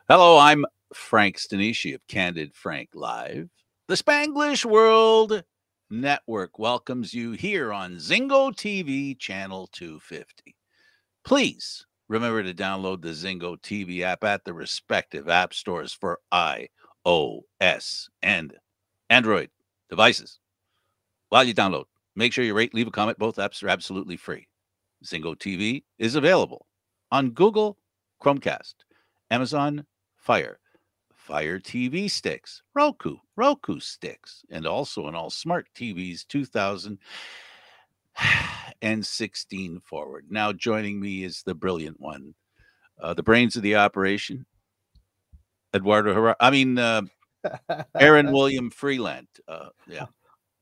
Hello, I'm Frank Stanisci of Candid Frank Live. The Spanglish World Network welcomes you here on Zingo TV channel 250. Please remember to download the Zingo TV app at the respective app stores for iOS and Android devices. While you download, make sure you rate, leave a comment. Both apps are absolutely free. Zingo TV is available on Google Chromecast, Amazon Fire, Fire TV sticks, Roku sticks, and also on all smart TVs 2016 forward. Now joining me is the brilliant one, the brains of the operation, Eduardo Herrera. Aaron William Freeland. Yeah.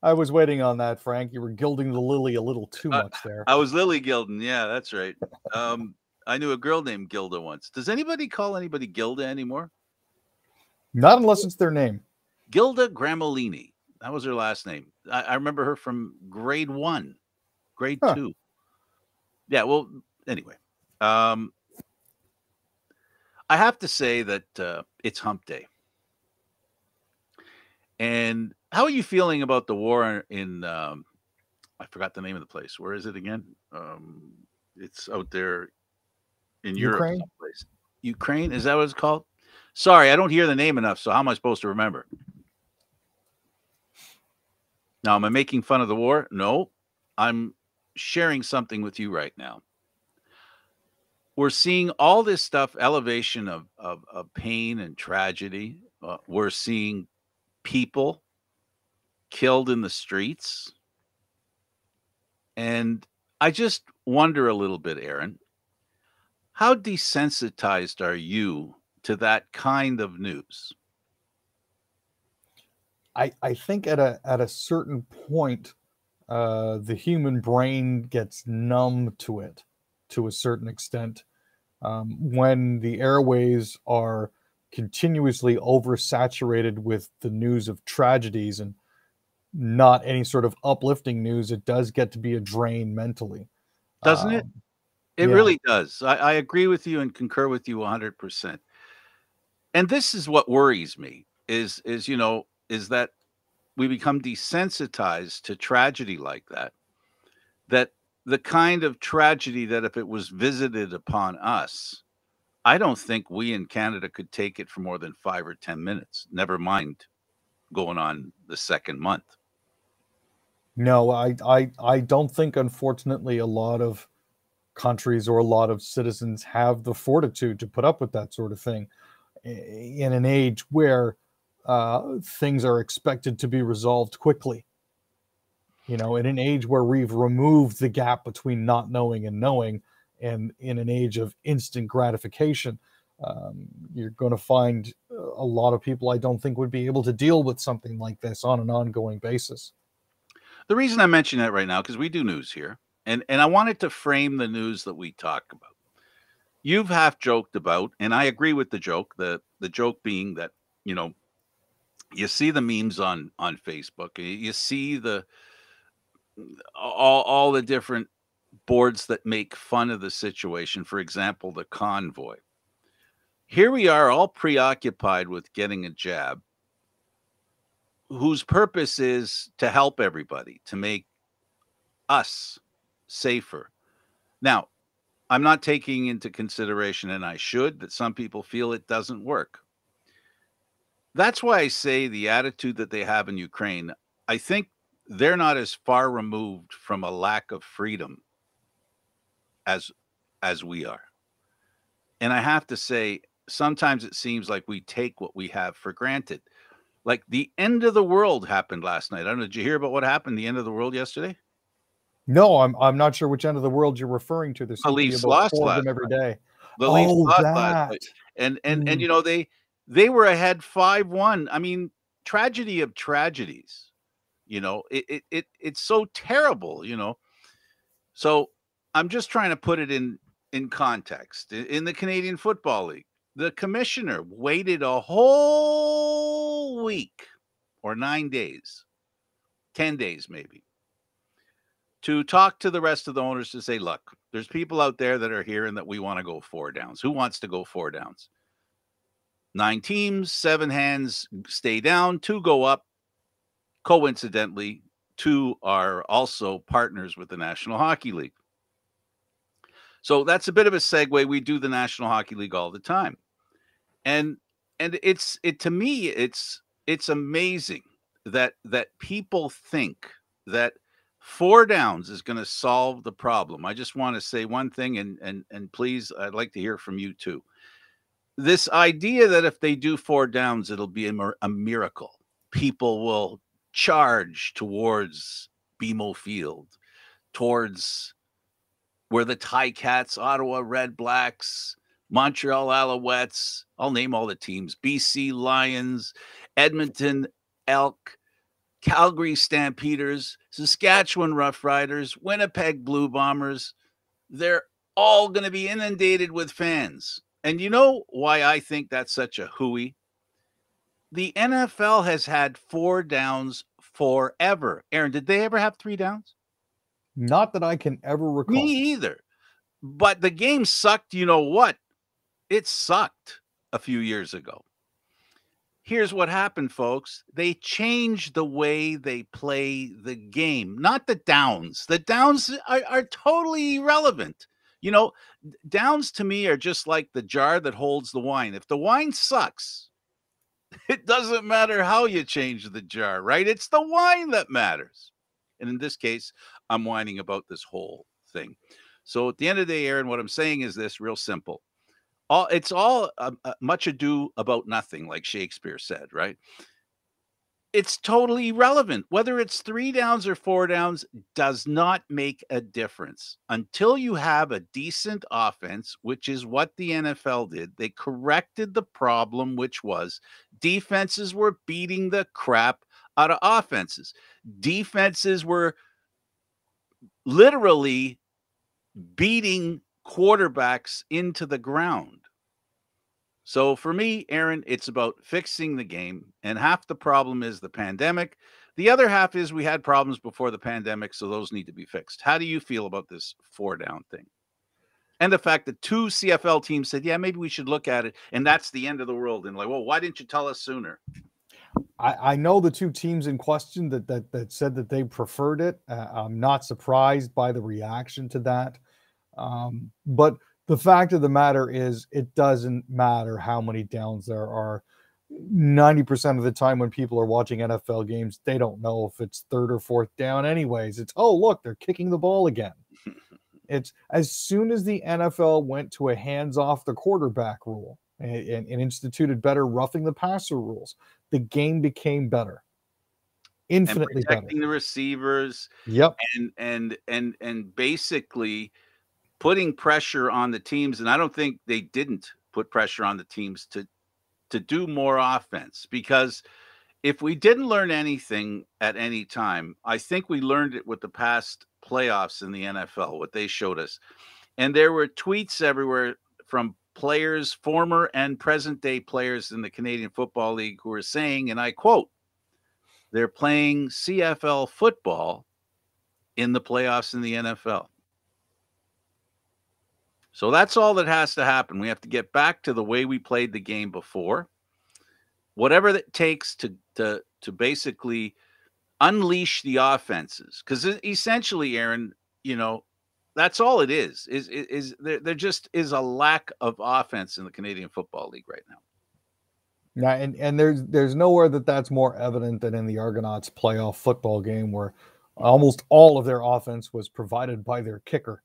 I was waiting on that, Frank. You were gilding the lily a little too much there. I was Lily Gilden. Yeah, that's right. I knew a girl named Gilda once. Does anybody call anybody Gilda anymore? Not unless it's their name. Gilda Gramolini. That was her last name. I remember her from grade 1, grade 2. Yeah, well, anyway. I have to say that it's hump day. And how are you feeling about the war in, I forgot the name of the place. Where is it again? It's out there in Ukraine? Europe someplace. Ukraine? Is that what it's called? Sorry, I don't hear the name enough, so how am I supposed to remember? Now, am I making fun of the war? No, I'm sharing something with you right now. We're seeing all this stuff, elevation of pain and tragedy. We're seeing people killed in the streets. And I just wonder a little bit, Aaron, how desensitized are you to that kind of news? I think at a certain point, the human brain gets numb to it to a certain extent. When the airways are continuously oversaturated with the news of tragedies and not any sort of uplifting news, it does get to be a drain mentally. Doesn't it? It really does. I agree with you and concur with you 100%. And this is what worries me is that we become desensitized to tragedy like that, that the kind of tragedy that if it was visited upon us, I don't think we in Canada could take it for more than 5 or 10 minutes, never mind going on the second month. No, I don't think, unfortunately, a lot of countries or a lot of citizens have the fortitude to put up with that sort of thing in an age where things are expected to be resolved quickly. In an age where we've removed the gap between not knowing and knowing, and in an age of instant gratification, you're going to find a lot of people I don't think would be able to deal with something like this on an ongoing basis. The reason I mention that right now, because we do news here, and I wanted to frame the news that we talk about. You've half joked about, and I agree with the joke, the joke being that, you see the memes on Facebook, you see all the different boards that make fun of the situation. For example, the convoy. Here we are all preoccupied with getting a jab, whose purpose is to help everybody, to make us safer. Now, I'm not taking into consideration, and I should, that some people feel it doesn't work. That's why I say the attitude that they have in Ukraine, I think they're not as far removed from a lack of freedom as we are. And I have to say, sometimes it seems like we take what we have for granted. Like the end of the world happened last night. I don't know, did you hear about what happened the end of the world yesterday? No, I'm not sure which end of the world you're referring to. There seems to be about 4 of them every day. The Leafs lost last night. And they were ahead 5-1. I mean, tragedy of tragedies. It's so terrible, So I'm just trying to put it in context. In the Canadian Football League, the commissioner waited a whole week or 9 days, 10 days maybe, to talk to the rest of the owners to say, look, there's people out there that are here and that we want to go 4 downs. Who wants to go 4 downs? 9 teams, 7 hands stay down, 2 go up. Coincidentally, 2 are also partners with the National Hockey League. So that's a bit of a segue. We do the National Hockey League all the time. And to me, it's amazing that people think that 4 downs is going to solve the problem. I just want to say one thing, and please, I'd like to hear from you too. This idea that if they do 4 downs, it'll be a miracle. People will charge towards BMO Field, towards where the Ticats, Ottawa Red Blacks, Montreal Alouettes, I'll name all the teams, BC Lions, Edmonton Elk, Calgary Stampeders, Saskatchewan Roughriders, Winnipeg Blue Bombers. They're all going to be inundated with fans. And you know why I think that's such a hooey? The NFL has had 4 downs forever. Aaron, did they ever have 3 downs? Not that I can ever recall. Me either. But the game sucked. You know what? It sucked a few years ago. Here's what happened, folks. They changed the way they play the game, not the downs. The downs are totally irrelevant. You know, downs to me are just like the jar that holds the wine. If the wine sucks, it doesn't matter how you change the jar, right? It's the wine that matters. And in this case, I'm whining about this whole thing. So at the end of the day, Aaron, what I'm saying is this, real simple. It's all much ado about nothing, like Shakespeare said, right? It's totally irrelevant. Whether it's 3 downs or 4 downs does not make a difference. Until you have a decent offense, which is what the NFL did. They corrected the problem, which was defenses were beating the crap out of offenses. Defenses were literally beating quarterbacks into the ground. So for me, Aaron, it's about fixing the game. And half the problem is the pandemic. The other half is we had problems before the pandemic, so those need to be fixed. How do you feel about this 4 down thing? And the fact that 2 CFL teams said, yeah, maybe we should look at it. And that's the end of the world. And like, well, why didn't you tell us sooner? I know the 2 teams in question that said that they preferred it. I'm not surprised by the reaction to that. But the fact of the matter is, it doesn't matter how many downs there are. 90% of the time when people are watching NFL games, they don't know if it's 3rd or 4th down anyways. It's, oh, look, they're kicking the ball again. It's as soon as the NFL went to a hands off the quarterback rule and instituted better roughing the passer rules, the game became better. Infinitely and protecting better. The receivers. Yep. And basically putting pressure on the teams. And I don't think they didn't put pressure on the teams to do more offense, because if we didn't learn anything at any time, I think we learned it with the past playoffs in the NFL, what they showed us. And there were tweets everywhere from players, former and present day players in the Canadian Football League, who were saying, and I quote, they're playing CFL football in the playoffs in the NFL. So that's all that has to happen. We have to get back to the way we played the game before. Whatever it takes to basically unleash the offenses. Because essentially, Aaron, you know, that's all it is there just is a lack of offense in the Canadian Football League right now. Yeah, and there's nowhere that's more evident than in the Argonauts playoff football game, where almost all of their offense was provided by their kicker.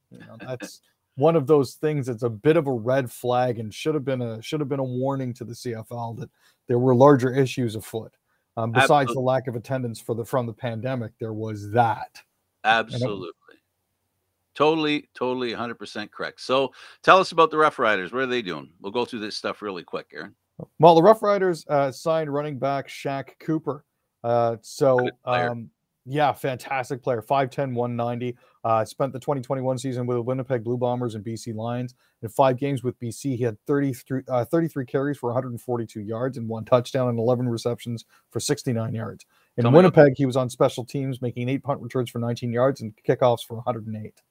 You know, that's one of those things that's a bit of a red flag and should have been a warning to the CFL that there were larger issues afoot. Besides Absolutely. the lack of attendance from the pandemic, there was that. Absolutely. Totally 100% correct. So tell us about the Rough Riders. What are they doing? We'll go through this stuff really quick, Aaron. Well, the Rough Riders signed running back Shaq Cooper. Yeah, fantastic player. 5'10", 190. Spent the 2021 season with the Winnipeg Blue Bombers and BC Lions. In 5 games with BC, he had 33 carries for 142 yards and 1 touchdown and 11 receptions for 69 yards. In Winnipeg, he was on special teams, making 8 punt returns for 19 yards and kickoffs for 108.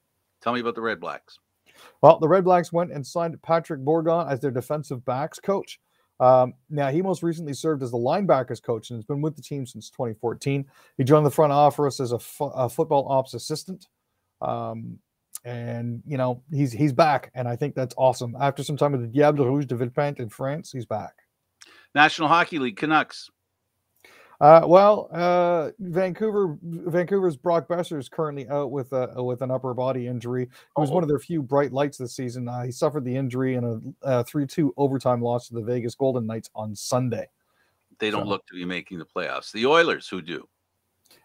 Tell me about the Red Blacks. Well, the Red Blacks went and signed Patrick Bourgon as their defensive backs coach. Now, he most recently served as the linebackers coach and has been with the team since 2014. He joined the front office as a football ops assistant. And, you know, he's back, and I think that's awesome. After some time with the Diable Rouge de Villepinte in France, he's back. National Hockey League, Canucks. Vancouver's Brock Besser is currently out with an upper body injury. It was one of their few bright lights this season. He suffered the injury in a 3-2 overtime loss to the Vegas Golden Knights on Sunday. They don't look to be making the playoffs. The Oilers, who do?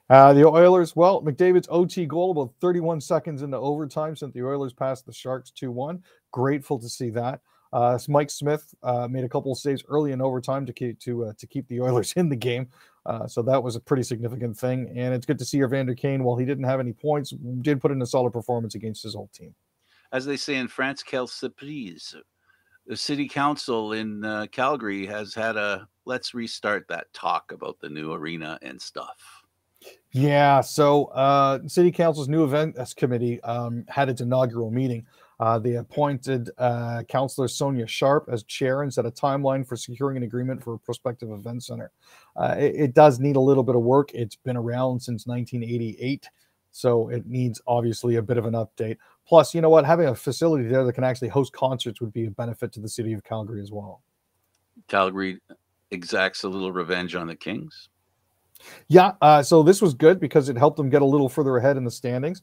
The Oilers, well, McDavid's OT goal about 31 seconds into overtime sent the Oilers past the Sharks 2-1. Grateful to see that. Mike Smith made a couple of saves early in overtime to keep the Oilers in the game. So that was a pretty significant thing. And it's good to see Evander Kane, while he didn't have any points, did put in a solid performance against his old team. As they say in France, quelle surprise. The city council in Calgary has had let's restart that talk about the new arena and stuff. Yeah, so City Council's new events committee had its inaugural meeting. They appointed Councillor Sonia Sharp as chair and set a timeline for securing an agreement for a prospective event center. It does need a little bit of work. It's been around since 1988, so it needs obviously a bit of an update. Plus, you know what? Having a facility there that can actually host concerts would be a benefit to the city of Calgary as well. Calgary exacts a little revenge on the Kings. Yeah, so this was good because it helped them get a little further ahead in the standings.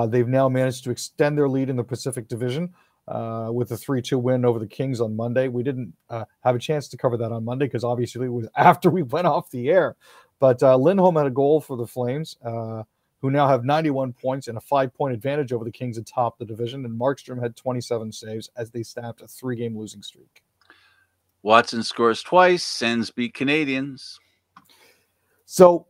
They've now managed to extend their lead in the Pacific Division with a 3-2 win over the Kings on Monday. We didn't have a chance to cover that on Monday because obviously it was after we went off the air. But Lindholm had a goal for the Flames, who now have 91 points and a 5-point advantage over the Kings atop the division. And Markstrom had 27 saves as they snapped a 3-game losing streak. Watson scores twice, Sens beat Canadians. So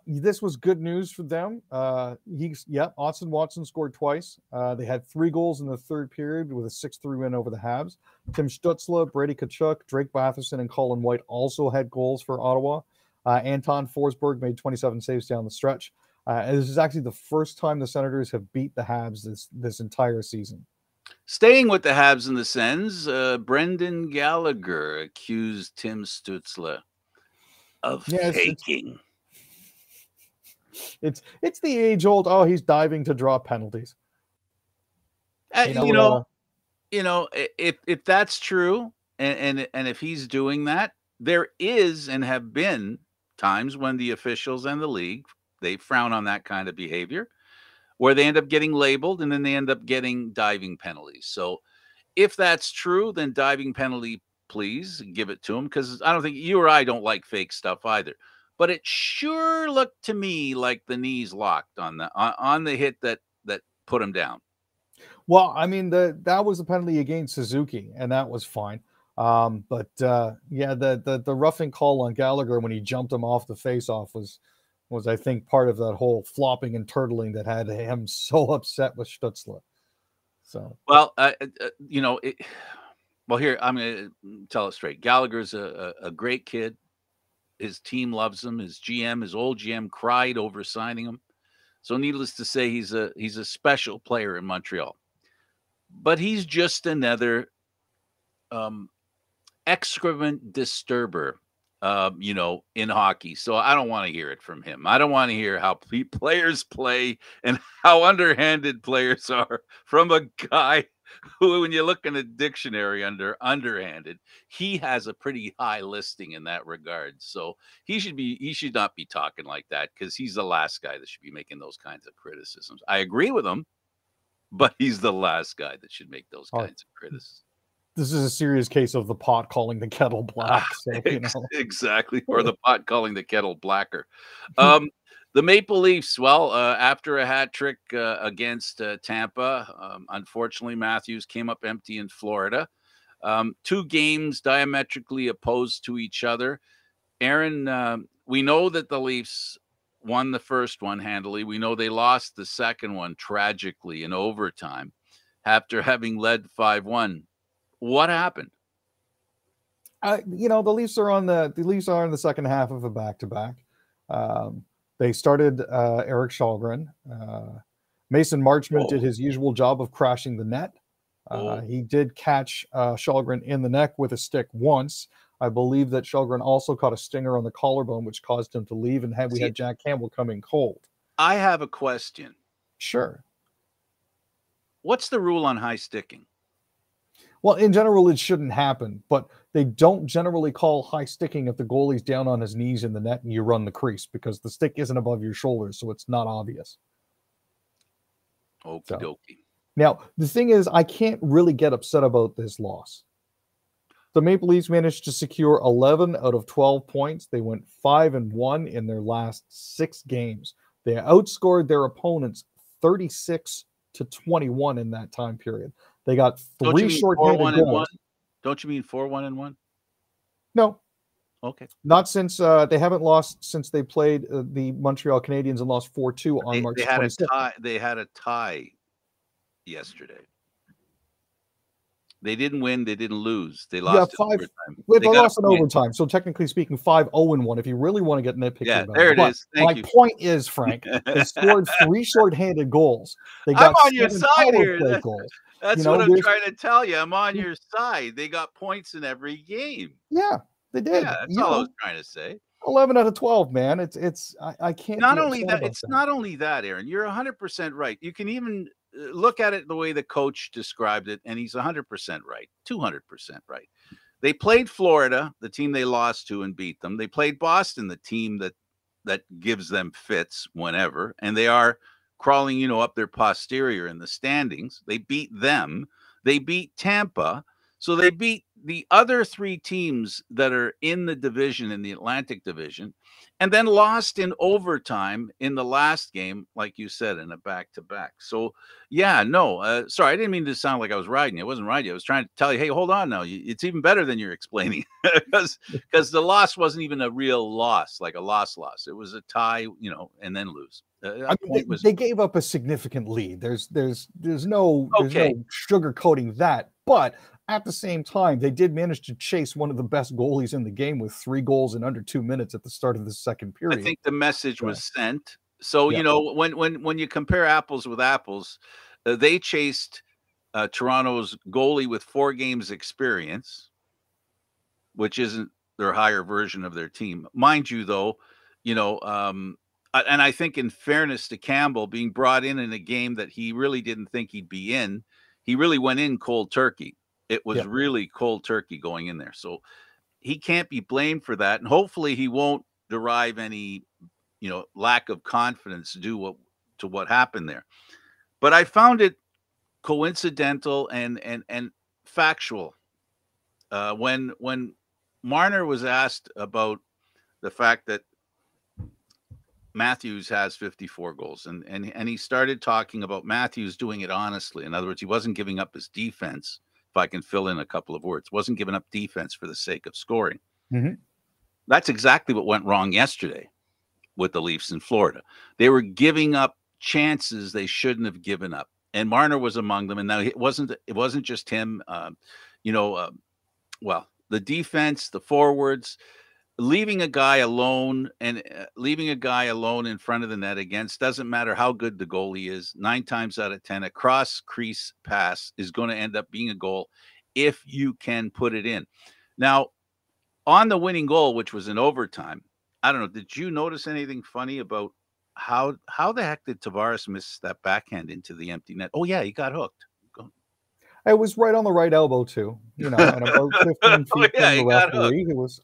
this was good news for them. Austin Watson scored twice. They had 3 goals in the third period with a 6-3 win over the Habs. Tim Stützle, Brady Tkachuk, Drake Batherson, and Colin White also had goals for Ottawa. Anton Forsberg made 27 saves down the stretch. And this is actually the first time the Senators have beat the Habs this entire season. Staying with the Habs and the Sens, Brendan Gallagher accused Tim Stützle of faking. It's the age-old, he's diving to draw penalties. If that's true, and if he's doing that, there is and have been times when the officials and the league, they frown on that kind of behavior, where they end up getting labeled and then they end up getting diving penalties. So if that's true, then diving penalty, please give it to him, because I don't think you or I don't like fake stuff either. But it sure looked to me like the knees locked on the hit that put him down. Well, I mean, that was a penalty against Suzuki, and that was fine. The roughing call on Gallagher when he jumped him off the face-off was I think part of that whole flopping and turtling that had him so upset with Stützle. So here I'm going to tell it straight. Gallagher's a great kid. His team loves him. His old GM, cried over signing him. So needless to say, he's a special player in Montreal. But he's just another excrement disturber, in hockey. So I don't want to hear it from him. I don't want to hear how players play and how underhanded players are from a guy who, when you look in a dictionary under underhanded, he has a pretty high listing in that regard. So he should not be talking like that, because he's the last guy that should be making those kinds of criticisms. I agree with him, but he's the last guy that should make those kinds of criticisms. This is a serious case of the pot calling the kettle black. So, Exactly. Or the pot calling the kettle blacker. The Maple Leafs, after a hat trick against Tampa, unfortunately, Matthews came up empty in Florida. 2 games diametrically opposed to each other. Aaron, we know that the Leafs won the first one handily. We know they lost the second one tragically in overtime after having led 5-1. What happened? The Leafs are in the second half of a back-to-back. They started Eric Källgren. Mason Marchment did his usual job of crashing the net. He did catch Källgren in the neck with a stick once, I believe that Shelgren also caught a stinger on the collarbone, which caused him to leave, and we had Jack Campbell come in cold. I have a question. Sure. What's the rule on high sticking? Well, in general, it shouldn't happen, but they don't generally call high sticking if the goalie's down on his knees in the net and you run the crease, because the stick isn't above your shoulders, so it's not obvious. Okie dokie. Now, the thing is, I can't really get upset about this loss. The Maple Leafs managed to secure 11 out of 12 points. They went 5-1 in their last 6 games. They outscored their opponents 36-21 in that time period. They got 3 shorthanded goals. Don't you mean 4-1-1? No. Okay. Not since they haven't lost since they played the Montreal Canadiens and lost 4-2 on March 26th. They had a tie yesterday. They didn't win. They didn't lose. They lost in overtime. They lost in overtime. So technically speaking, 5-0-1. If you really want to get nitpicky about there it is. My point is, Frank, they scored 3 shorthanded goals. They got I'm on your side here. That's what I'm trying to tell you. I'm on your side. They got points in every game. Yeah, they did. Yeah, that's all I was trying to say. 11 out of 12, man. I can't. Not only that, it's not only that, Aaron. You're 100% right. You can even look at it the way the coach described it, and he's 100% right, 200% right. They played Florida, the team they lost to, and beat them. They played Boston, the team that gives them fits whenever, and they are crawling, up their posterior in the standings. They beat them. They beat Tampa. So they beat the other 3 teams that are in the division, in the Atlantic Division, and then lost in overtime in the last game, like you said, in a back-to-back. So, sorry, I didn't mean to sound like I was riding you. I wasn't riding you. I was trying to tell you, hey, hold on now. It's even better than you're explaining, because the loss wasn't even a real loss, like a loss. It was a tie, and then lose. They gave up a significant lead. There's no sugarcoating that, but at the same time, they did manage to chase one of the best goalies in the game with 3 goals in under 2 minutes at the start of the second period. I think the message was sent. So, when you compare apples with apples, they chased Toronto's goalie with 4 games experience, which isn't their higher version of their team. Mind you, though, and I think in fairness to Campbell, being brought in a game that he really didn't think he'd be in, he really went in cold turkey. It was really cold turkey going in there. So he can't be blamed for that. And hopefully he won't derive any, lack of confidence due to what happened there. But I found it coincidental and factual. When Marner was asked about the fact that Matthews has 54 goals, and he started talking about Matthews doing it honestly. In other words, he wasn't giving up his defense. If I can fill in a couple of words, wasn't giving up defense for the sake of scoring. Mm-hmm. That's exactly what went wrong yesterday with the Leafs in Florida. They were giving up chances they shouldn't have given up, and Marner was among them. And now it wasn't just him. The defense, the forwards, leaving a guy alone in front of the net against, doesn't matter how good the goalie is, 9 times out of 10, a cross crease pass is going to end up being a goal if you can put it in. Now, on the winning goal, which was in overtime, I don't know, did you notice anything funny about how the heck did Tavares miss that backhand into the empty net? Oh yeah, he got hooked. It was right on the right elbow too, and about 15 feet from the referee. It was,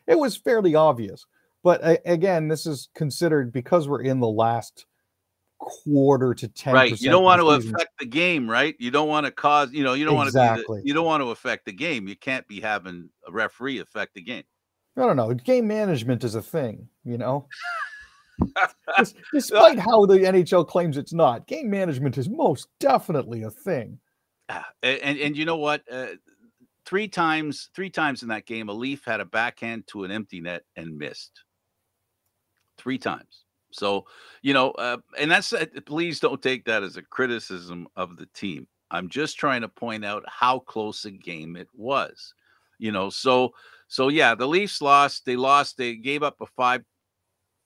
it was fairly obvious. But again, this is considered, because we're in the last quarter to 10%. Right. You don't want to affect the game, right? You don't want to cause, you don't want to you don't want to affect the game. You can't be having a referee affect the game. No. Game management is a thing, Despite how the NHL claims it's not, game management is most definitely a thing. And you know what? 3 times in that game, a Leaf had a backhand to an empty net and missed. 3 times. So, and that's, please don't take that as a criticism of the team. I'm just trying to point out how close a game it was. So yeah, the Leafs lost. They gave up a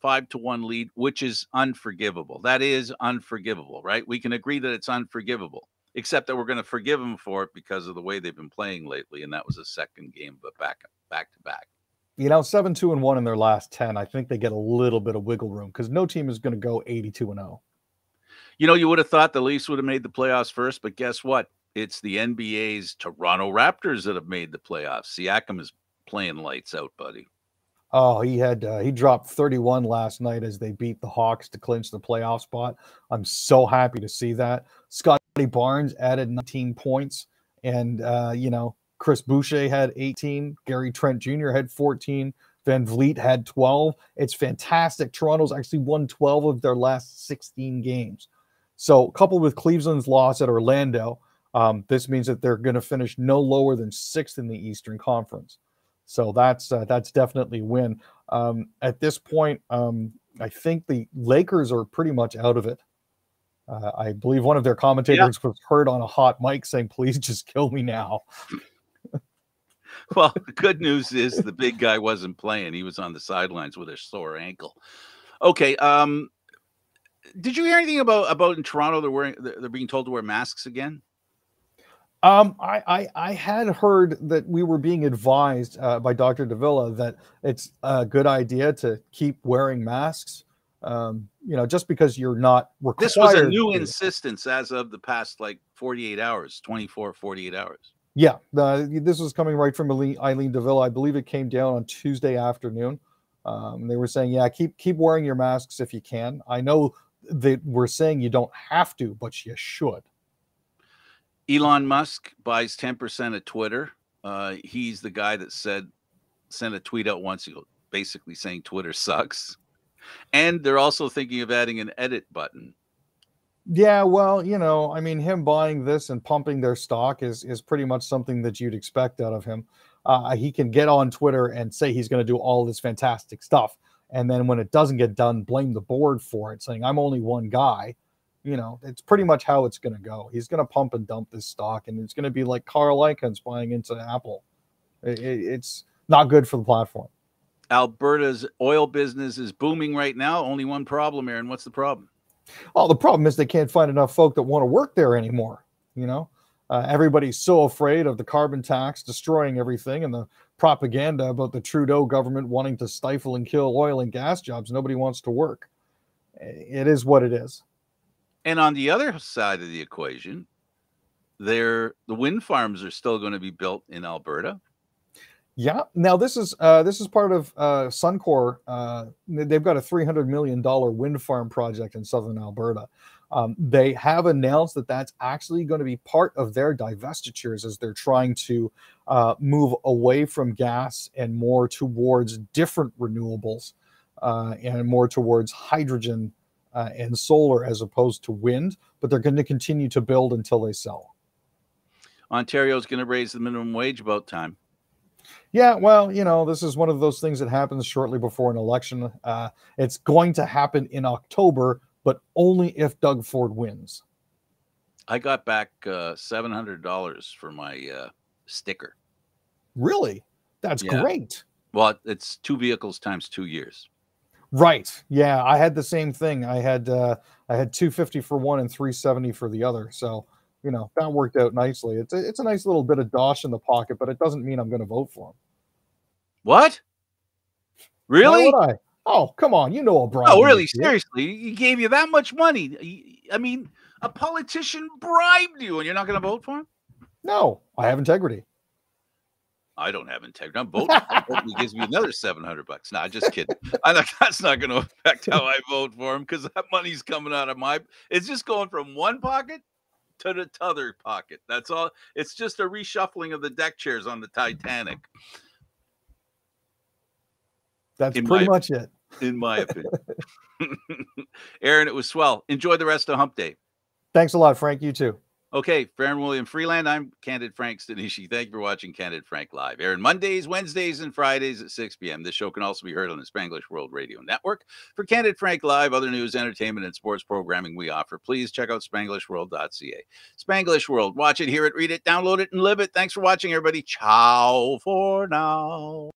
5-1 lead, which is unforgivable. That is unforgivable, right? We can agree that it's unforgivable. except that we're going to forgive them for it because of the way they've been playing lately, and that was a second game, but back to back. 7-2-1 in their last 10. I think they get a little bit of wiggle room because no team is going to go 82-0. You would have thought the Leafs would have made the playoffs first, but guess what? It's the NBA's Toronto Raptors that have made the playoffs. Siakam is playing lights out, buddy. Oh, he dropped 31 last night as they beat the Hawks to clinch the playoff spot. I'm so happy to see that. Scotty Barnes added 19 points, and Chris Boucher had 18. Gary Trent Jr. had 14. Van Vliet had 12. It's fantastic. Toronto's actually won 12 of their last 16 games. So coupled with Cleveland's loss at Orlando, this means that they're going to finish no lower than 6th in the Eastern Conference. So that's definitely a win. At this point, I think the Lakers are pretty much out of it. I believe one of their commentators was heard on a hot mic saying, "Please just kill me now." Well, the good news is the big guy wasn't playing. He was on the sidelines with a sore ankle. Okay. Did you hear anything about in Toronto they're being told to wear masks again? I had heard that we were being advised by Dr. Davila that it's a good idea to keep wearing masks. Just because you're not required. This was a new insistence as of the past 48 hours. Yeah, this was coming right from Eileen Davila. I believe it came down on Tuesday afternoon. They were saying, keep wearing your masks if you can. I know that we're saying you don't have to, but you should. Elon Musk buys 10% of Twitter. He's the guy that sent a tweet out once ago, basically saying Twitter sucks. And they're also thinking of adding an edit button. Yeah, well, him buying this and pumping their stock is pretty much something that you'd expect out of him. He can get on Twitter and say he's going to do all this fantastic stuff. And then when it doesn't get done, blame the board for it, saying, I'm only one guy. It's pretty much how it's going to go. He's going to pump and dump this stock, and it's going to be like Carl Icahn buying into Apple. It's not good for the platform. Alberta's oil business is booming right now. Only one problem, Aaron. What's the problem? Well, the problem is they can't find enough folk that want to work there anymore. Everybody's so afraid of the carbon tax destroying everything and the propaganda about the Trudeau government wanting to stifle and kill oil and gas jobs. Nobody wants to work. It is what it is. And on the other side of the equation, the wind farms are still going to be built in Alberta. Yeah. Now this is part of Suncor. They've got a $300 million wind farm project in southern Alberta. They have announced that that's actually going to be part of their divestitures as they're trying to move away from gas and more towards different renewables and more towards hydrogen and solar as opposed to wind. But they're going to continue to build until they sell. Ontario's going to raise the minimum wage about time. Yeah, well, this is one of those things that happens shortly before an election. It's going to happen in October, but only if Doug Ford wins. I got back $700 for my sticker. Really? That's great. Well, it's 2 vehicles times 2 years. Right. Yeah, I had the same thing. I had $250 for one and $370 for the other. So that worked out nicely. It's a nice little bit of dosh in the pocket, but it doesn't mean I'm going to vote for him. What? Really? Why would I? Oh, come on. A bribe. Oh, really? Seriously? He gave you that much money? I mean, a politician bribed you and you're not going to vote for him? No, I have integrity. I don't have integrity. I'm voting. He gives me another $700. No, just kidding. That's not going to affect how I vote for him because that money's coming out of it's just going from one pocket to the other pocket. That's all. It's just a reshuffling of the deck chairs on the Titanic. That's pretty much it. In my opinion. Aaron, it was swell. Enjoy the rest of Hump Day. Thanks a lot, Frank. You too. Okay, for Aaron William Freeland, I'm Candid Frank Stanisci. Thank you for watching Candid Frank Live. Aaron Mondays, Wednesdays, and Fridays at 6 p.m. This show can also be heard on the Spanglish World Radio Network. For Candid Frank Live, other news, entertainment, and sports programming we offer, please check out SpanglishWorld.ca. Spanglish World. Watch it, hear it, read it, download it, and live it. Thanks for watching, everybody. Ciao for now.